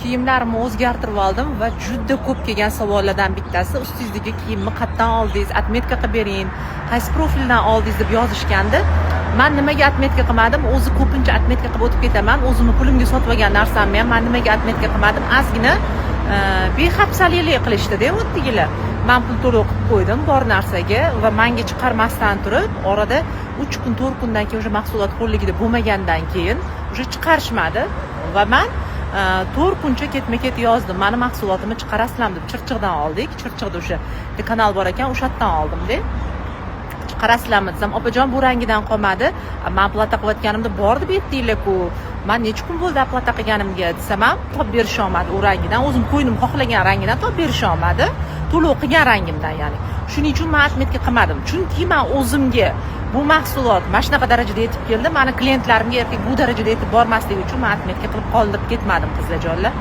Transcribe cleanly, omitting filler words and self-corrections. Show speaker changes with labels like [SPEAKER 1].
[SPEAKER 1] kiyimlarimni o'zgartirib oldim va juda ko'p kelgan savollardan bittasi ustingizdagi kiyimni qayerdan oldingiz, отметка qilib bering, qaysi profildan oldingiz deb yozishgandi. Men nimaga отметка qilmadim? O'zi ko'pincha отметка qilib o'tib ketaman. O'zimni pulimga sotib olgan narsamni ham men nimaga отметка qilmadim? Ozgina bexabsalik qilishdi-da o'tdigilar. Men pul to'lov qilib qo'ydim bor narsaga va menga chiqarmasdan turib, orada 3 kun, 4 kundan keyin o'sha mahsulot qo'lligida bo'lmagandan keyin o'sha chiqarishmadi va men 4 kuncha ketma-ket yozdim. Meni mahsulotimni chiqarasizlar deb Chirchiqdan oldik. Chirchiqda o'sha kanal bor ekan, o'sha yerdan oldim-da. Chiqarasizlarmi desam, opajon bu rangidan qolmadi. Men plata qilayotganimda bor deb aytdinglar-ku. Men necha kun bo'ldi plata qilganimga desam, ham topib berisha olmadi u rangidan. O'zim qo'ynim xohlagan rangidan topib berisha olmadi. To'lov qilgan rangimdan, ya'ni. Shuning uchun men отметка qilmadim. Chunki men o'zimga bu mahsulot mana shunaqa darajada yetib keldi. Meni klientlarimga bu darajada yetib bormasligi uchun men отметка qilib qoldirib ketmadim, qizlarjonlar.